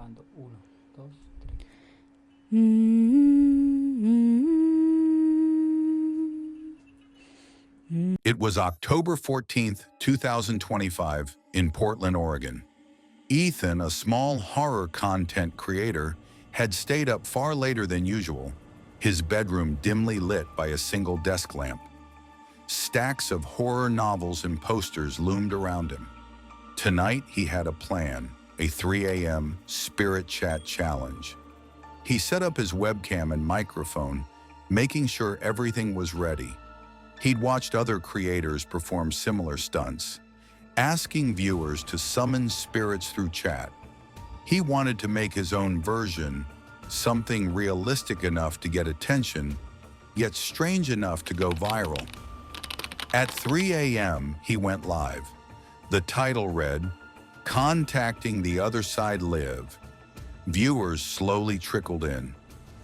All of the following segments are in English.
grabando. Uno, dos, tres. It was October 14th, 2025, in Portland, Oregon. Ethan, a small horror content creator, had stayed up far later than usual, his bedroom dimly lit by a single desk lamp. Stacks of horror novels and posters loomed around him. Tonight, he had a plan, a 3 a.m. spirit chat challenge. He set up his webcam and microphone, making sure everything was ready. He'd watched other creators perform similar stunts, asking viewers to summon spirits through chat. He wanted to make his own version, something realistic enough to get attention, yet strange enough to go viral. At 3 a.m., he went live. The title read, "Contacting the Other Side Live." Viewers slowly trickled in.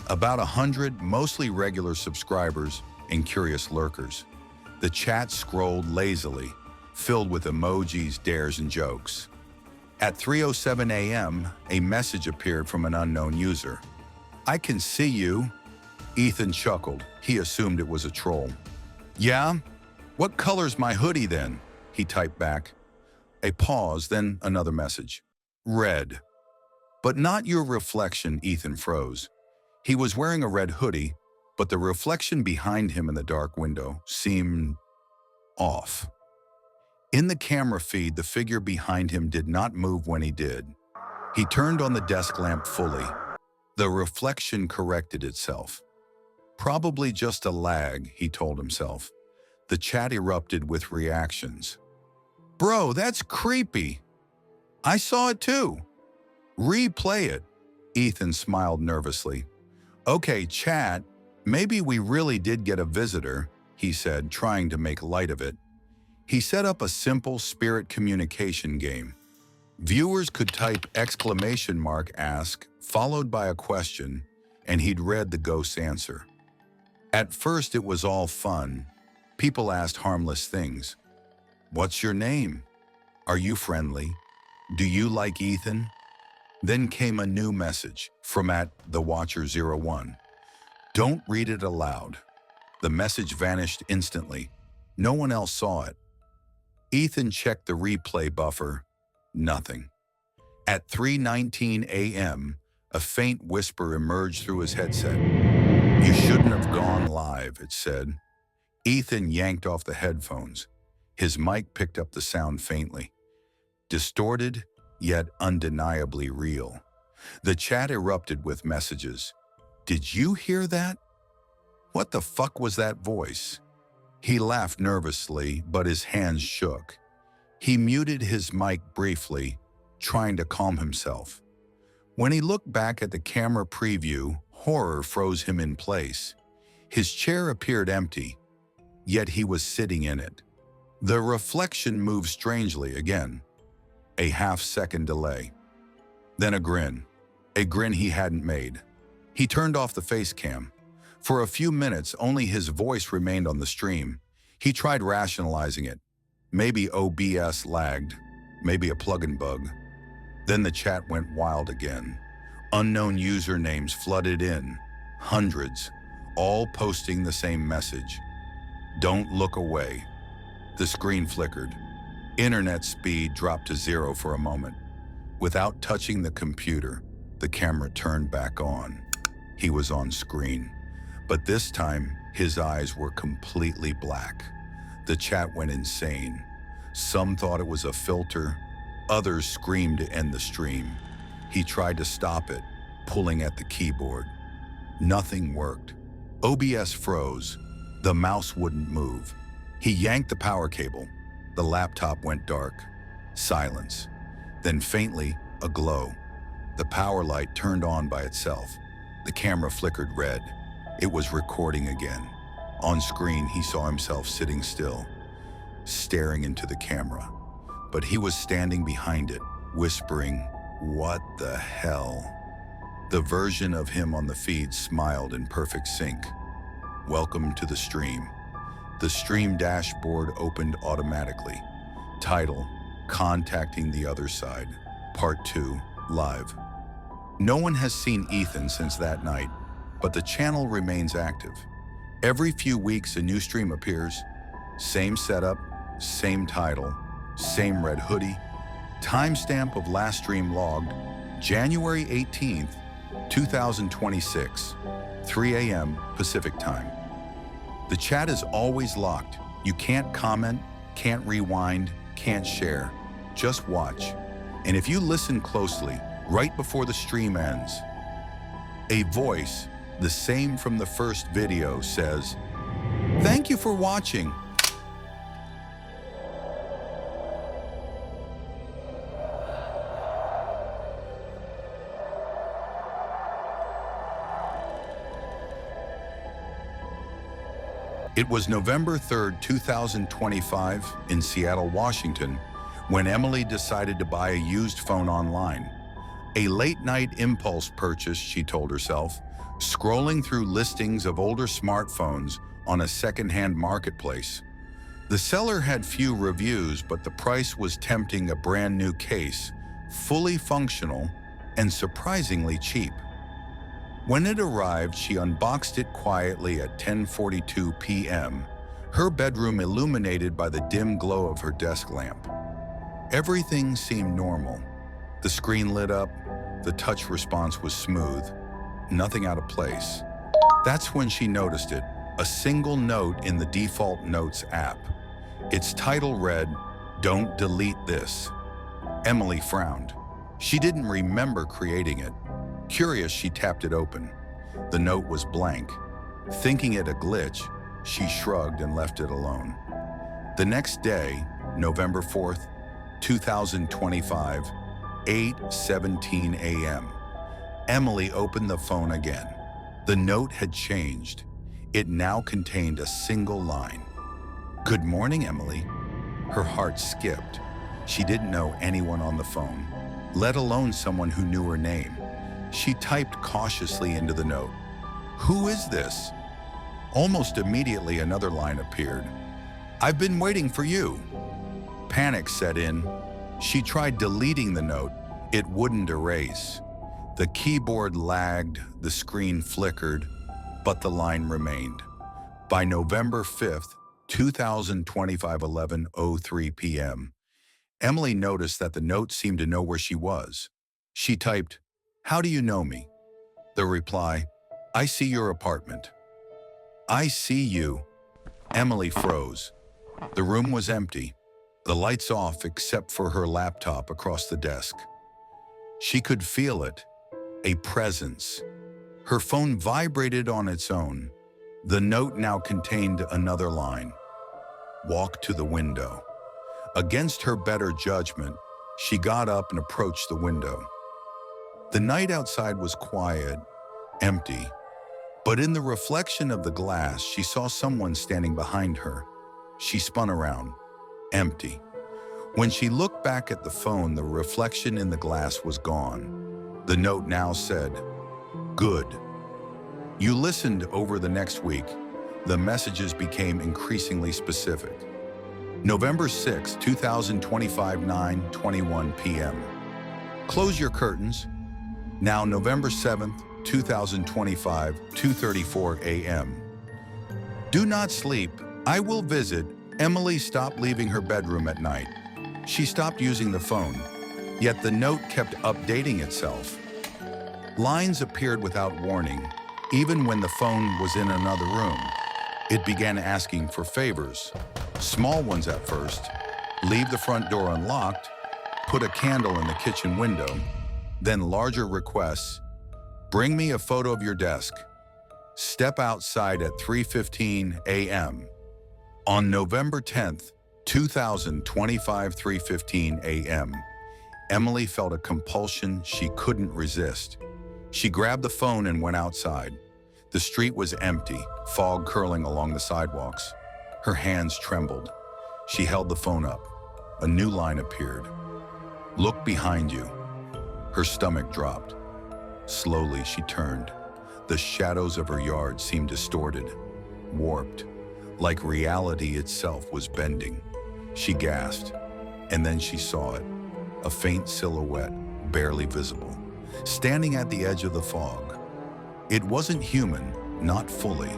About 100 mostly regular subscribers and curious lurkers. The chat scrolled lazily, filled with emojis, dares, and jokes. At 3:07 a.m., a message appeared from an unknown user. "I can see you." Ethan chuckled. He assumed it was a troll. "Yeah? What color's my hoodie then?" he typed back. A pause, then another message. "Red." "But not your reflection," Ethan froze. He was wearing a red hoodie, but the reflection behind him in the dark window seemed off. In the camera feed, the figure behind him did not move when he did. He turned on the desk lamp fully. The reflection corrected itself. Probably just a lag, he told himself. The chat erupted with reactions. "Bro, that's creepy. I saw it too. Replay it." Ethan smiled nervously. "Okay, chat, maybe we really did get a visitor," he said, trying to make light of it. He set up a simple spirit communication game. Viewers could type !ask, followed by a question, and he'd read the ghost's answer. At first, it was all fun. People asked harmless things. "What's your name? Are you friendly? Do you like Ethan?" Then came a new message from @TheWatcher01. "Don't read it aloud." The message vanished instantly. No one else saw it. Ethan checked the replay buffer. Nothing. At 3:19 a.m., a faint whisper emerged through his headset. "You shouldn't have gone live," it said. Ethan yanked off the headphones. His mic picked up the sound faintly. Distorted, yet undeniably real. The chat erupted with messages. "Did you hear that? What the fuck was that voice?" He laughed nervously, but his hands shook. He muted his mic briefly, trying to calm himself. When he looked back at the camera preview, horror froze him in place. His chair appeared empty, yet he was sitting in it. The reflection moved strangely again. A half-second delay. Then a grin he hadn't made. He turned off the face cam. For a few minutes, only his voice remained on the stream. He tried rationalizing it. Maybe OBS lagged, maybe a plugin bug. Then the chat went wild again. Unknown usernames flooded in, hundreds, all posting the same message. "Don't look away." The screen flickered. Internet speed dropped to 0 for a moment. Without touching the computer, the camera turned back on. He was on screen. But this time, his eyes were completely black. The chat went insane. Some thought it was a filter. Others screamed to end the stream. He tried to stop it, pulling at the keyboard. Nothing worked. OBS froze. The mouse wouldn't move. He yanked the power cable. The laptop went dark. Silence. Then faintly, a glow. The power light turned on by itself. The camera flickered red. It was recording again. On screen, he saw himself sitting still, staring into the camera. But he was standing behind it, whispering, "What the hell?" The version of him on the feed smiled in perfect sync. "Welcome to the stream." The stream dashboard opened automatically. Title, "Contacting the Other Side, Part 2, Live." No one has seen Ethan since that night, but the channel remains active. Every few weeks a new stream appears. Same setup, same title, same red hoodie. Timestamp of last stream logged, January 18th, 2026, 3 a.m. Pacific Time. The chat is always locked. You can't comment, can't rewind, can't share. Just watch. And if you listen closely, right before the stream ends, a voice, the same from the first video, says, "Thank you for watching." It was November 3rd, 2025, in Seattle, Washington, when Emily decided to buy a used phone online. A late-night impulse purchase, she told herself, scrolling through listings of older smartphones on a second-hand marketplace. The seller had few reviews, but the price was tempting: a brand new case, fully functional, and surprisingly cheap. When it arrived, she unboxed it quietly at 10:42 p.m., her bedroom illuminated by the dim glow of her desk lamp. Everything seemed normal. The screen lit up, the touch response was smooth, nothing out of place. That's when she noticed it, a single note in the default Notes app. Its title read, "Don't delete this." Emily frowned. She didn't remember creating it. Curious, she tapped it open. The note was blank. Thinking it a glitch, she shrugged and left it alone. The next day, November 4th, 2025, 8:17 a.m., Emily opened the phone again. The note had changed. It now contained a single line. "Good morning, Emily." Her heart skipped. She didn't know anyone on the phone, let alone someone who knew her name. She typed cautiously into the note, "Who is this?" Almost immediately another line appeared. "I've been waiting for you." Panic set in. She tried deleting the note. It wouldn't erase. The keyboard lagged, the screen flickered, but the line remained. By November 5th, 2025, 11:03 p.m., Emily noticed that the note seemed to know where she was. She typed, "How do you know me?" The reply, "I see your apartment." "I see you." Emily froze. The room was empty, the lights off except for her laptop across the desk. She could feel it, a presence. Her phone vibrated on its own. The note now contained another line, "Walk to the window." Against her better judgment, she got up and approached the window. The night outside was quiet, empty, but in the reflection of the glass, she saw someone standing behind her. She spun around, empty. When she looked back at the phone, the reflection in the glass was gone. The note now said, "Good." You listened over the next week. The messages became increasingly specific. November 6, 2025, 9:21 p.m. Close your curtains. Now November 7th, 2025, 2:34 a.m. Do not sleep. I will visit. Emily stopped leaving her bedroom at night. She stopped using the phone, yet the note kept updating itself. Lines appeared without warning, even when the phone was in another room. It began asking for favors, small ones at first. Leave the front door unlocked, put a candle in the kitchen window, then larger requests. Bring me a photo of your desk. Step outside at 3:15 a.m. On November 10th, 2025, 3:15 a.m., Emily felt a compulsion she couldn't resist. She grabbed the phone and went outside. The street was empty, fog curling along the sidewalks. Her hands trembled. She held the phone up. A new line appeared. "Look behind you." Her stomach dropped. Slowly, she turned. The shadows of her yard seemed distorted, warped, like reality itself was bending. She gasped, and then she saw it, a faint silhouette, barely visible. standing at the edge of the fog. It wasn't human, not fully,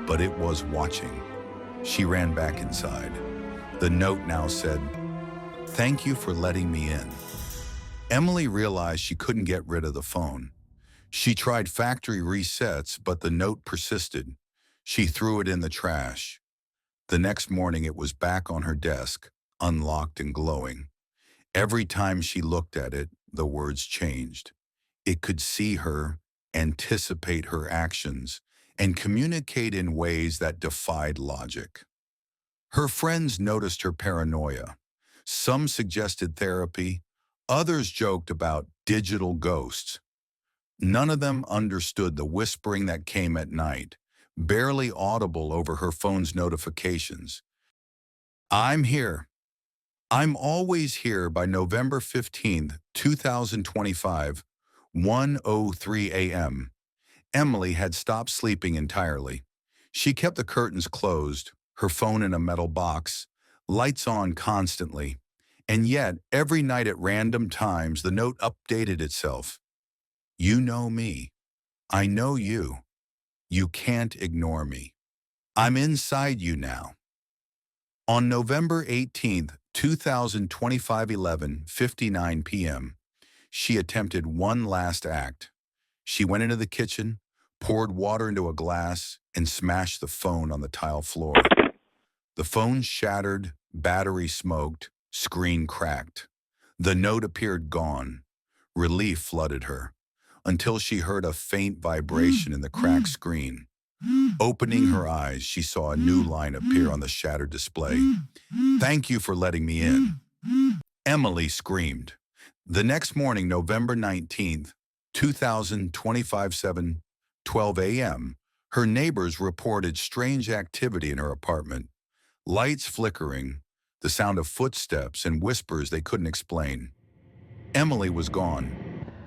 but it was watching. She ran back inside. The note now said, "Thank you for letting me in." Emily realized she couldn't get rid of the phone. She tried factory resets, but the note persisted. She threw it in the trash. The next morning it was back on her desk, unlocked and glowing. Every time she looked at it, the words changed. It could see her, anticipate her actions, and communicate in ways that defied logic. Her friends noticed her paranoia. Some suggested therapy, others joked about digital ghosts. None of them understood the whispering that came at night, barely audible over her phone's notifications. "I'm here. I'm always here by November 15th, 2025, 1:03 a.m. Emily had stopped sleeping entirely. She kept the curtains closed, her phone in a metal box, lights on constantly. And yet, every night at random times, the note updated itself. "You know me. I know you. You can't ignore me. I'm inside you now." On November 18th, 2025, 11:59 p.m., she attempted one last act. She went into the kitchen, poured water into a glass, and smashed the phone on the tile floor. The phone shattered, battery smoked, screen cracked. The note appeared gone. Relief flooded her, until she heard a faint vibration in the cracked screen. Opening her eyes, she saw a new line appear on the shattered display. "Thank you for letting me in." Emily screamed. The next morning, November 19th, 2025, 7:12 a.m., her neighbors reported strange activity in her apartment. Lights flickering, the sound of footsteps and whispers they couldn't explain. Emily was gone.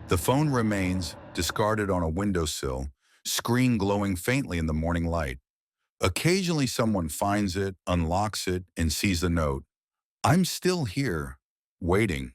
The phone remains, discarded on a windowsill, screen glowing faintly in the morning light. Occasionally someone finds it, unlocks it, and sees the note. "I'm still here, waiting."